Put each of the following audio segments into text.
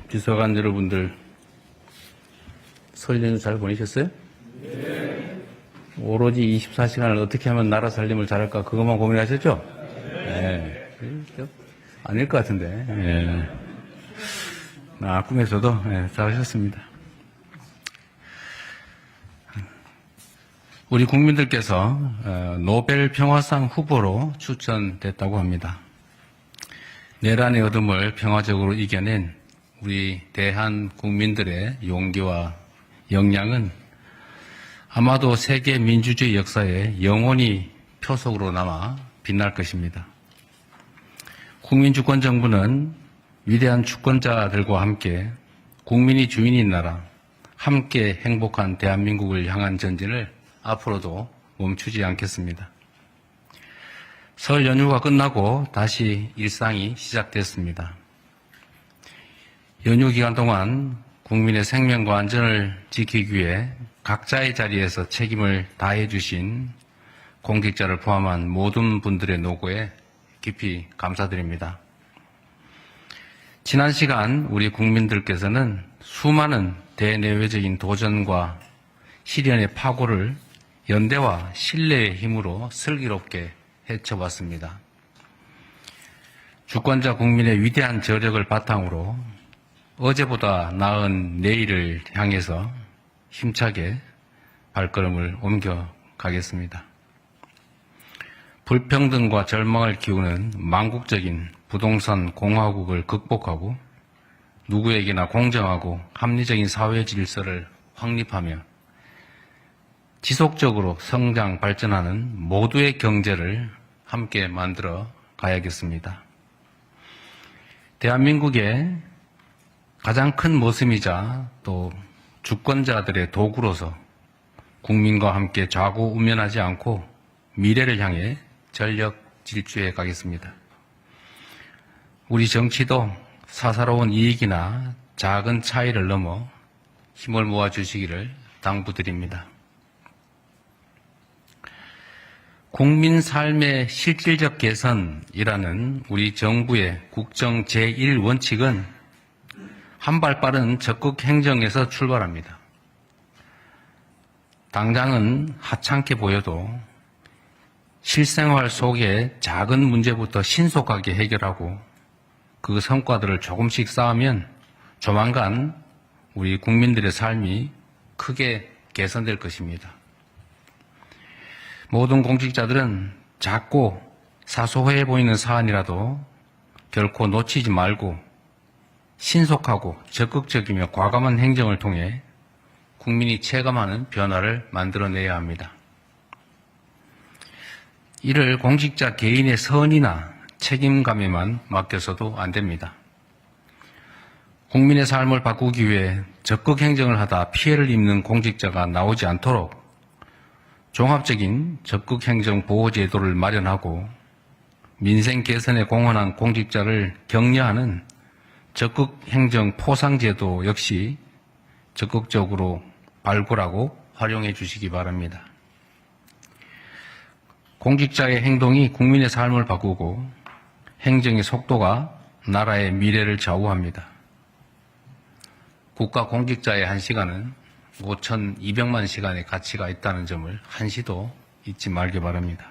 비서관 여러분들 설 연휴 잘 보내셨어요? 네. 오로지 24시간을 어떻게 하면 나라 살림을 잘할까 그것만 고민하셨죠? 네. 아닐 것 같은데. 네. 꿈에서도 잘하셨습니다. 우리 국민들께서 노벨 평화상 후보로 추천됐다고 합니다. 내란의 어둠을 평화적으로 이겨낸 우리 대한 국민들의 용기와 역량은 아마도 세계 민주주의 역사에 영원히 표속으로 남아 빛날 것입니다. 국민주권정부는 위대한 주권자들과 함께 국민이 주인인 나라, 함께 행복한 대한민국을 향한 전진을 앞으로도 멈추지 않겠습니다. 설 연휴가 끝나고 다시 일상이 시작됐습니다. 연휴 기간 동안 국민의 생명과 안전을 지키기 위해 각자의 자리에서 책임을 다해 주신 공직자를 포함한 모든 분들의 노고에 깊이 감사드립니다. 지난 시간 우리 국민들께서는 수많은 대내외적인 도전과 시련의 파고를 연대와 신뢰의 힘으로 슬기롭게 헤쳐왔습니다. 주권자 국민의 위대한 저력을 바탕으로 어제보다 나은 내일을 향해서 힘차게 발걸음을 옮겨가겠습니다. 불평등과 절망을 키우는 망국적인 부동산 공화국을 극복하고 누구에게나 공정하고 합리적인 사회 질서를 확립하며 지속적으로 성장, 발전하는 모두의 경제를 함께 만들어 가야겠습니다. 대한민국의 가장 큰 모습이자 또 주권자들의 도구로서 국민과 함께 좌고우면하지 않고 미래를 향해 전력 질주해 가겠습니다. 우리 정치도 사사로운 이익이나 작은 차이를 넘어 힘을 모아주시기를 당부드립니다. 국민 삶의 실질적 개선이라는 우리 정부의 국정 제1원칙은 한 발 빠른 적극 행정에서 출발합니다. 당장은 하찮게 보여도 실생활 속의 작은 문제부터 신속하게 해결하고 그 성과들을 조금씩 쌓으면 조만간 우리 국민들의 삶이 크게 개선될 것입니다. 모든 공직자들은 작고 사소해 보이는 사안이라도 결코 놓치지 말고 신속하고 적극적이며 과감한 행정을 통해 국민이 체감하는 변화를 만들어내야 합니다. 이를 공직자 개인의 선이나 책임감에만 맡겨서도 안 됩니다. 국민의 삶을 바꾸기 위해 적극 행정을 하다 피해를 입는 공직자가 나오지 않도록 종합적인 적극 행정 보호 제도를 마련하고 민생 개선에 공헌한 공직자를 격려하는 적극 행정 포상 제도 역시 적극적으로 발굴하고 활용해 주시기 바랍니다. 공직자의 행동이 국민의 삶을 바꾸고 행정의 속도가 나라의 미래를 좌우합니다. 국가 공직자의 1시간은 5,200만 시간의 가치가 있다는 점을 한시도 잊지 말기 바랍니다.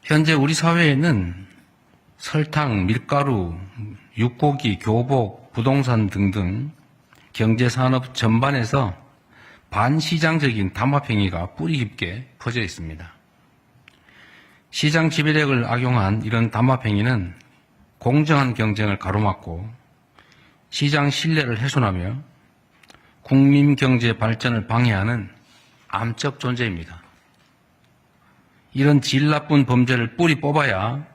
현재 우리 사회에는 설탕, 밀가루, 육고기, 교복, 부동산 등등 경제산업 전반에서 반시장적인 담합행위가 뿌리 깊게 퍼져 있습니다. 시장 지배력을 악용한 이런 담합행위는 공정한 경쟁을 가로막고 시장 신뢰를 훼손하며 국민 경제 발전을 방해하는 암적 존재입니다. 이런 질 나쁜 범죄를 뿌리 뽑아야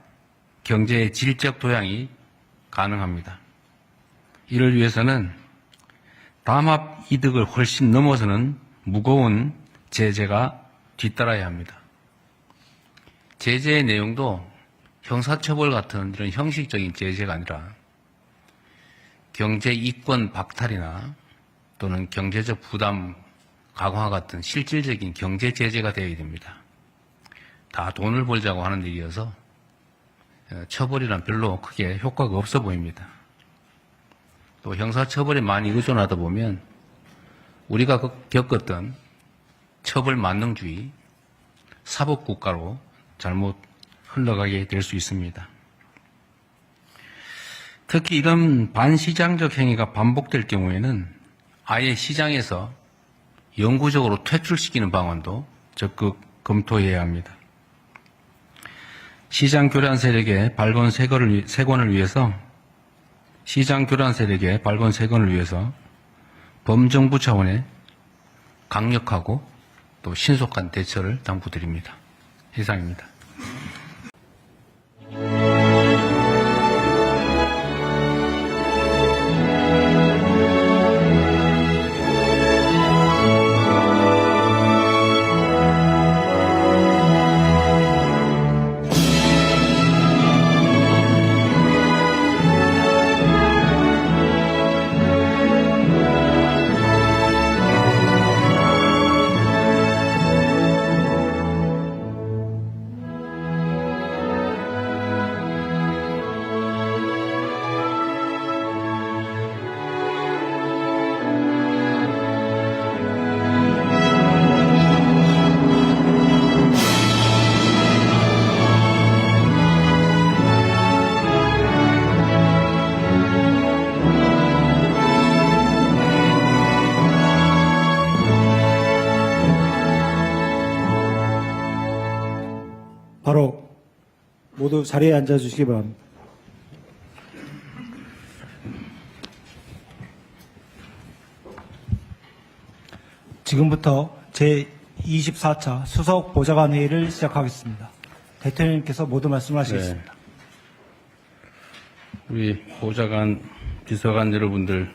경제의 질적 도양이 가능합니다. 이를 위해서는 담합 이득을 훨씬 넘어서는 무거운 제재가 뒤따라야 합니다. 제재의 내용도 형사처벌 같은 이런 형식적인 제재가 아니라 경제 이권 박탈이나 또는 경제적 부담 강화 같은 실질적인 경제 제재가 되어야 됩니다. 다 돈을 벌자고 하는 일이어서 처벌이란 별로 크게 효과가 없어 보입니다. 또 형사처벌에 많이 의존하다 보면 우리가 겪었던 처벌 만능주의, 사법국가로 잘못 흘러가게 될 수 있습니다. 특히 이런 반시장적 행위가 반복될 경우에는 아예 시장에서 영구적으로 퇴출시키는 방안도 적극 검토해야 합니다. 시장 교란 세력의 발본 세권을 위해서 범정부 차원의 강력하고 또 신속한 대처를 당부드립니다. 이상입니다. 바로 모두 자리에 앉아주시기 바랍니다. 지금부터 제24차 수석 보좌관 회의를 시작하겠습니다. 대통령님께서 모두 말씀하시겠습니다. 네. 우리 보좌관, 비서관 여러분들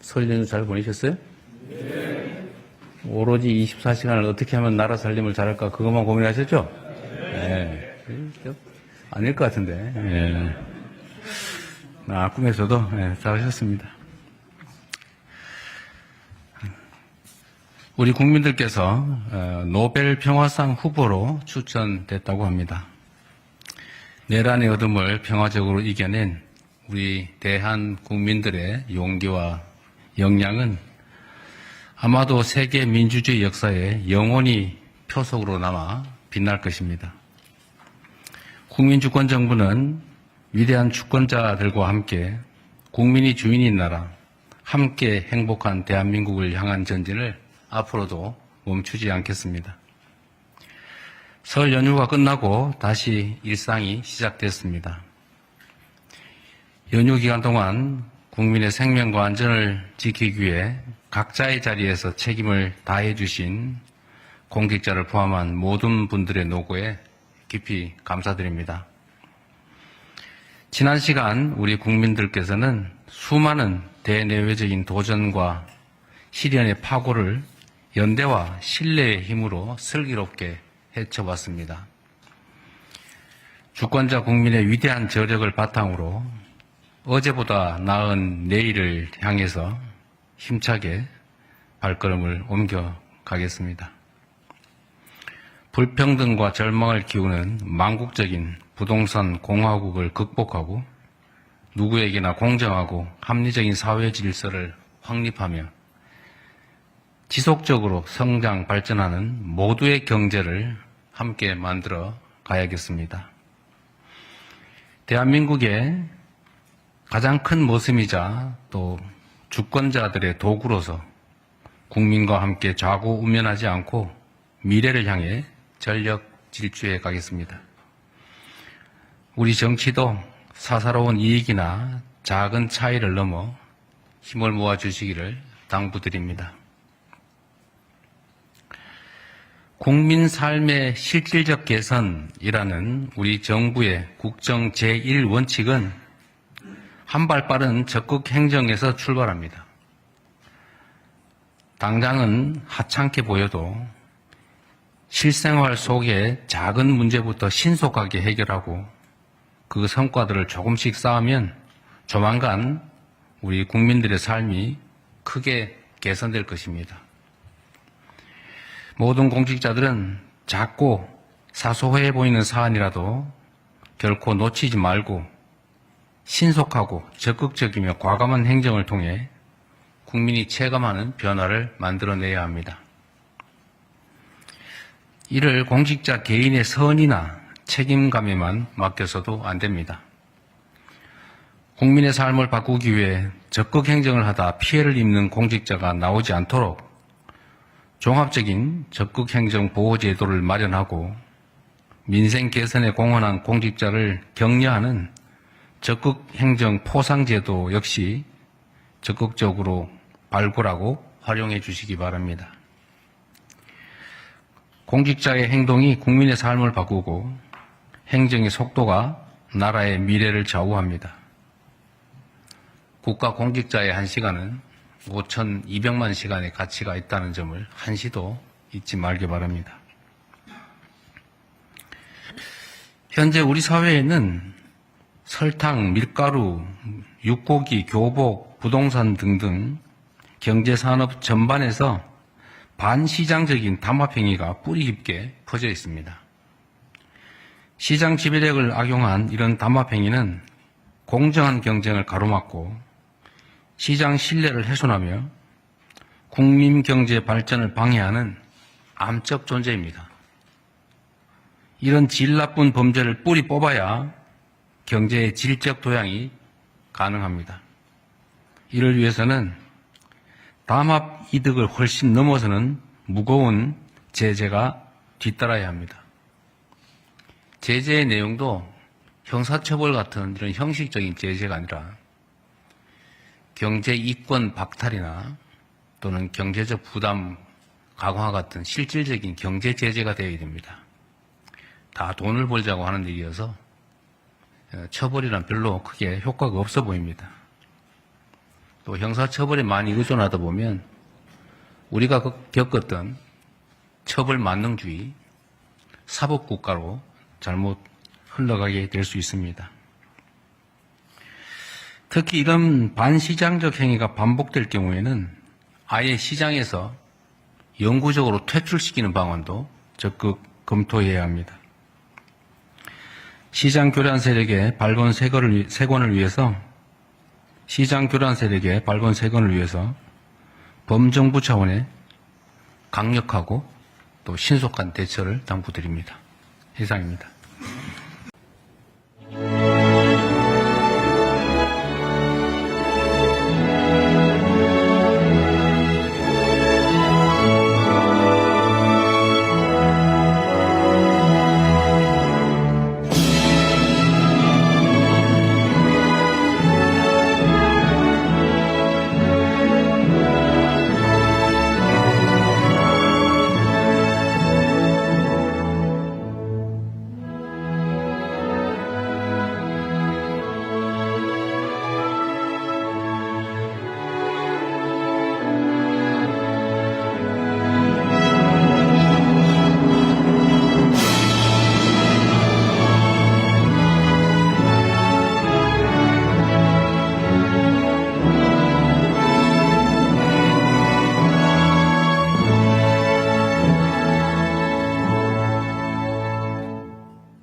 설 연휴 잘 보내셨어요? 네. 오로지 24시간을 어떻게 하면 나라 살림을 잘할까 그것만 고민하셨죠? 네. 아닐 것 같은데. 네. 꿈에서도 잘하셨습니다. 우리 국민들께서 노벨 평화상 후보로 추천됐다고 합니다. 내란의 어둠을 평화적으로 이겨낸 우리 대한 국민들의 용기와 역량은 아마도 세계 민주주의 역사에 영원히 표속으로 남아 빛날 것입니다. 국민주권정부는 위대한 주권자들과 함께 국민이 주인인 나라, 함께 행복한 대한민국을 향한 전진을 앞으로도 멈추지 않겠습니다. 설 연휴가 끝나고 다시 일상이 시작됐습니다. 연휴 기간 동안 국민의 생명과 안전을 지키기 위해 각자의 자리에서 책임을 다해 주신 공직자를 포함한 모든 분들의 노고에 깊이 감사드립니다. 지난 시간 우리 국민들께서는 수많은 대내외적인 도전과 시련의 파고를 연대와 신뢰의 힘으로 슬기롭게 헤쳐봤습니다. 주권자 국민의 위대한 저력을 바탕으로 어제보다 나은 내일을 향해서 힘차게 발걸음을 옮겨가겠습니다. 불평등과 절망을 키우는 망국적인 부동산 공화국을 극복하고 누구에게나 공정하고 합리적인 사회 질서를 확립하며 지속적으로 성장 발전하는 모두의 경제를 함께 만들어 가야겠습니다. 대한민국의 가장 큰 모습이자 또 주권자들의 도구로서 국민과 함께 좌고우면하지 않고 미래를 향해 전력 질주해 가겠습니다. 우리 정치도 사사로운 이익이나 작은 차이를 넘어 힘을 모아 주시기를 당부드립니다. 국민 삶의 실질적 개선이라는 우리 정부의 국정 제1원칙은 한 발 빠른 적극 행정에서 출발합니다. 당장은 하찮게 보여도 실생활 속의 작은 문제부터 신속하게 해결하고 그 성과들을 조금씩 쌓으면 조만간 우리 국민들의 삶이 크게 개선될 것입니다. 모든 공직자들은 작고 사소해 보이는 사안이라도 결코 놓치지 말고 신속하고 적극적이며 과감한 행정을 통해 국민이 체감하는 변화를 만들어내야 합니다. 이를 공직자 개인의 선의나 책임감에만 맡겨서도 안 됩니다. 국민의 삶을 바꾸기 위해 적극 행정을 하다 피해를 입는 공직자가 나오지 않도록 종합적인 적극 행정 보호 제도를 마련하고 민생 개선에 공헌한 공직자를 격려하는 적극 행정 포상 제도 역시 적극적으로 발굴하고 활용해 주시기 바랍니다. 공직자의 행동이 국민의 삶을 바꾸고 행정의 속도가 나라의 미래를 좌우합니다. 국가 공직자의 1시간은 5,200만 시간의 가치가 있다는 점을 한시도 잊지 말기 바랍니다. 현재 우리 사회에는 설탕, 밀가루, 육고기, 교복, 부동산 등등 경제산업 전반에서 반시장적인 담합행위가 뿌리 깊게 퍼져 있습니다. 시장 지배력을 악용한 이런 담합행위는 공정한 경쟁을 가로막고 시장 신뢰를 훼손하며 국민 경제 발전을 방해하는 암적 존재입니다. 이런 질 나쁜 범죄를 뿌리 뽑아야 경제의 질적 도양이 가능합니다. 이를 위해서는 담합 이득을 훨씬 넘어서는 무거운 제재가 뒤따라야 합니다. 제재의 내용도 형사처벌 같은 이런 형식적인 제재가 아니라 경제 이권 박탈이나 또는 경제적 부담 강화 같은 실질적인 경제 제재가 되어야 됩니다. 다 돈을 벌자고 하는 일이어서 처벌이란 별로 크게 효과가 없어 보입니다. 또 형사처벌에 많이 의존하다 보면 우리가 겪었던 처벌 만능주의, 사법국가로 잘못 흘러가게 될 수 있습니다. 특히 이런 반시장적 행위가 반복될 경우에는 아예 시장에서 영구적으로 퇴출시키는 방안도 적극 검토해야 합니다. 시장 교란 세력의 발본 세권을 위해서 범정부 차원의 강력하고 또 신속한 대처를 당부드립니다. 이상입니다.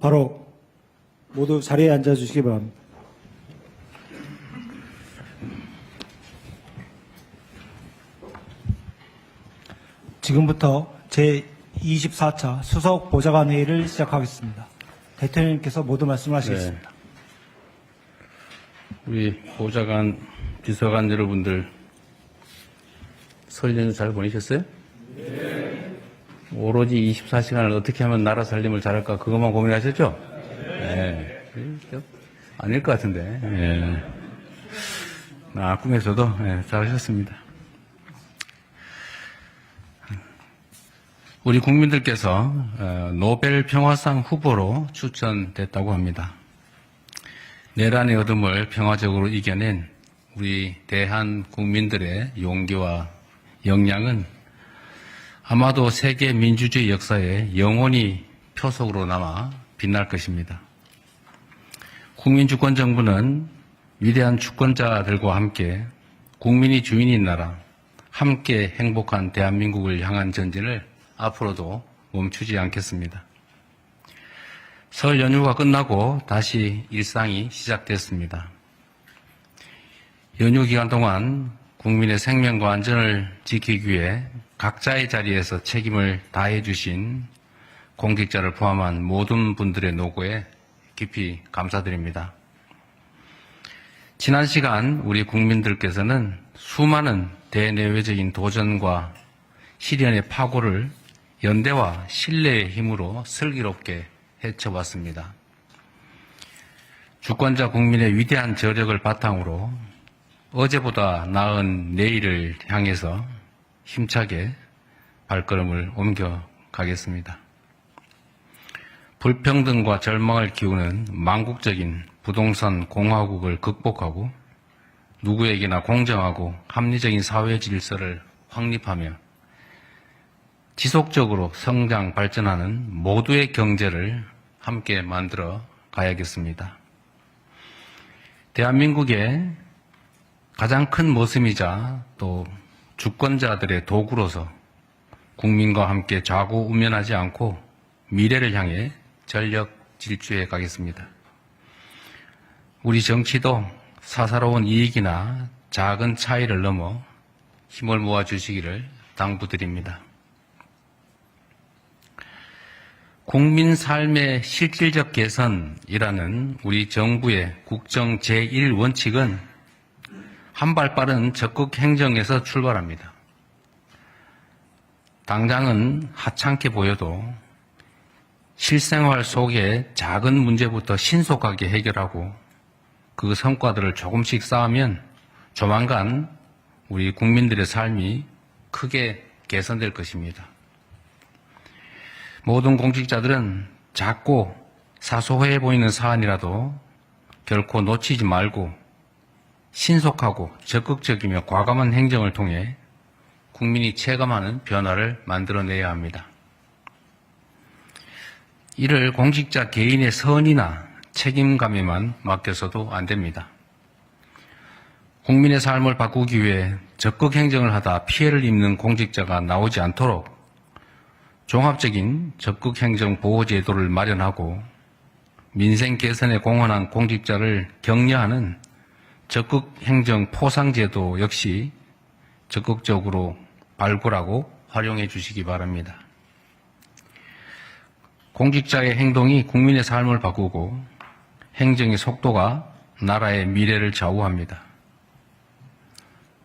바로 모두 자리에 앉아주시기 바랍니다. 지금부터 제24차 수석 보좌관 회의를 시작하겠습니다. 대통령님께서 모두 말씀하시겠습니다. 우리 보좌관, 비서관 여러분들 설 연휴 잘 보내셨어요? 네. 오로지 24시간을 어떻게 하면 나라 살림을 잘할까 그것만 고민하셨죠? 네. 아닐 것 같은데. 네. 꿈에서도 잘하셨습니다. 우리 국민들께서 노벨 평화상 후보로 추천됐다고 합니다. 내란의 어둠을 평화적으로 이겨낸 우리 대한 국민들의 용기와 역량은 아마도 세계 민주주의 역사에 영원히 표속으로 남아 빛날 것입니다. 국민주권정부는 위대한 주권자들과 함께 국민이 주인인 나라, 함께 행복한 대한민국을 향한 전진을 앞으로도 멈추지 않겠습니다. 설 연휴가 끝나고 다시 일상이 시작됐습니다. 연휴 기간 동안 국민의 생명과 안전을 지키기 위해 각자의 자리에서 책임을 다해 주신 공직자를 포함한 모든 분들의 노고에 깊이 감사드립니다. 지난 시간 우리 국민들께서는 수많은 대내외적인 도전과 시련의 파고를 연대와 신뢰의 힘으로 슬기롭게 헤쳐봤습니다. 주권자 국민의 위대한 저력을 바탕으로 어제보다 나은 내일을 향해서 힘차게 발걸음을 옮겨가겠습니다. 불평등과 절망을 키우는 망국적인 부동산 공화국을 극복하고 누구에게나 공정하고 합리적인 사회 질서를 확립하며 지속적으로 성장 발전하는 모두의 경제를 함께 만들어 가야겠습니다. 대한민국의 가장 큰 모습이자 또 주권자들의 도구로서 국민과 함께 좌고우면하지 않고 미래를 향해 전력 질주해 가겠습니다. 우리 정치도 사사로운 이익이나 작은 차이를 넘어 힘을 모아 주시기를 당부드립니다. 국민 삶의 실질적 개선이라는 우리 정부의 국정 제1원칙은 한 발 빠른 적극 행정에서 출발합니다. 당장은 하찮게 보여도 실생활 속의 작은 문제부터 신속하게 해결하고 그 성과들을 조금씩 쌓으면 조만간 우리 국민들의 삶이 크게 개선될 것입니다. 모든 공직자들은 작고 사소해 보이는 사안이라도 결코 놓치지 말고 신속하고 적극적이며 과감한 행정을 통해 국민이 체감하는 변화를 만들어내야 합니다. 이를 공직자 개인의 선이나 책임감에만 맡겨서도 안 됩니다. 국민의 삶을 바꾸기 위해 적극 행정을 하다 피해를 입는 공직자가 나오지 않도록 종합적인 적극 행정 보호 제도를 마련하고 민생 개선에 공헌한 공직자를 격려하는 적극 행정 포상 제도 역시 적극적으로 발굴하고 활용해 주시기 바랍니다. 공직자의 행동이 국민의 삶을 바꾸고 행정의 속도가 나라의 미래를 좌우합니다.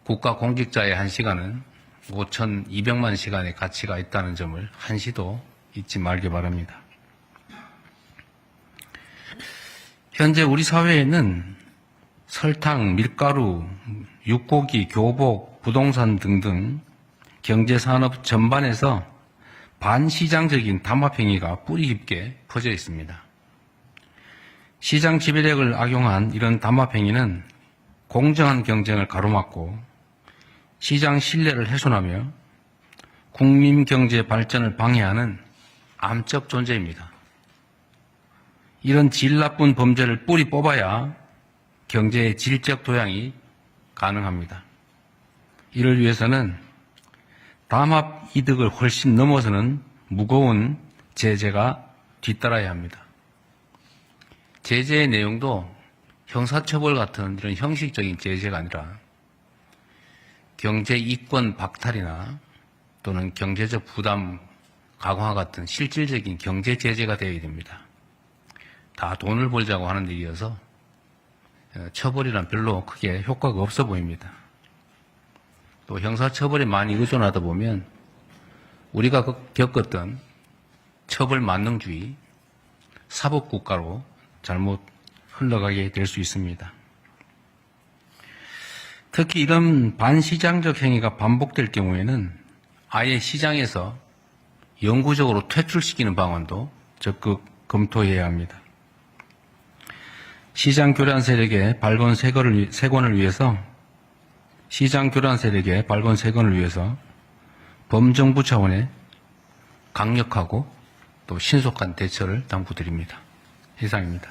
국가 공직자의 1시간은 5,200만 시간의 가치가 있다는 점을 한시도 잊지 말기 바랍니다. 현재 우리 사회에는 설탕, 밀가루, 육고기, 교복, 부동산 등등 경제산업 전반에서 반시장적인 담합행위가 뿌리 깊게 퍼져 있습니다. 시장 지배력을 악용한 이런 담합행위는 공정한 경쟁을 가로막고 시장 신뢰를 훼손하며 국민 경제 발전을 방해하는 암적 존재입니다. 이런 질 나쁜 범죄를 뿌리 뽑아야 경제의 질적 도양이 가능합니다. 이를 위해서는 담합 이득을 훨씬 넘어서는 무거운 제재가 뒤따라야 합니다. 제재의 내용도 형사처벌 같은 이런 형식적인 제재가 아니라 경제 이권 박탈이나 또는 경제적 부담 강화 같은 실질적인 경제 제재가 되어야 됩니다. 다 돈을 벌자고 하는 일이어서 처벌이란 별로 크게 효과가 없어 보입니다. 또 형사처벌에 많이 의존하다 보면 우리가 겪었던 처벌 만능주의, 사법국가로 잘못 흘러가게 될 수 있습니다. 특히 이런 반시장적 행위가 반복될 경우에는 아예 시장에서 영구적으로 퇴출시키는 방안도 적극 검토해야 합니다. 시장 교란 세력의 발본 세건을 위해서 범정부 차원의 강력하고 또 신속한 대처를 당부드립니다. 이상입니다.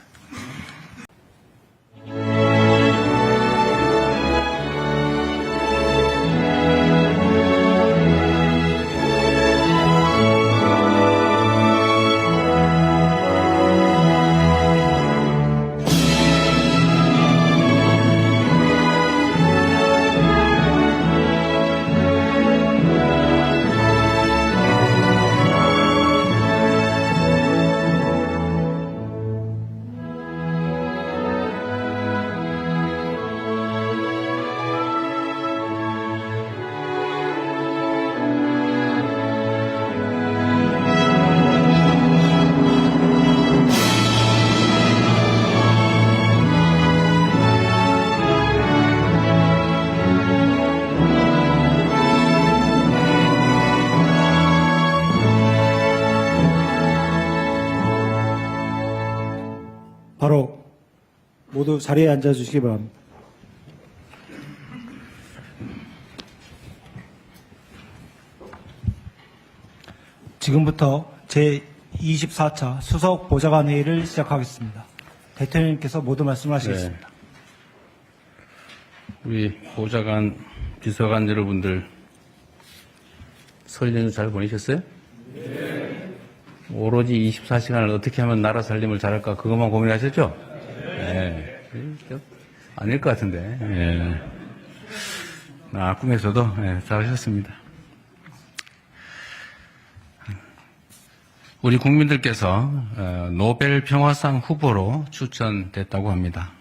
모두 자리에 앉아주시기 바랍니다. 지금부터 제24차 수석 보좌관 회의를 시작하겠습니다. 대통령님께서 모두 말씀하시겠습니다. 우리 보좌관, 비서관 여러분들 설 연휴 잘 보내셨어요? 오로지 24시간을 어떻게 하면 나라 살림을 잘할까 그것만 고민하셨죠? 네. 아닐 것 같은데. 꿈에서도 잘하셨습니다. 우리 국민들께서 노벨 평화상 후보로 추천됐다고 합니다.